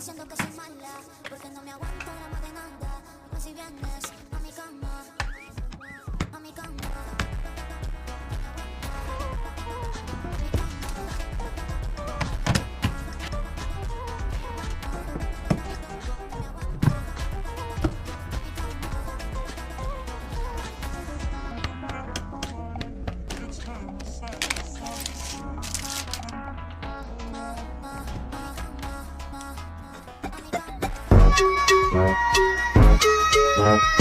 siento que soy mala, porque no me aguanto drama de nada. Dime si vienes a mi cama, a mi cama. Thank you.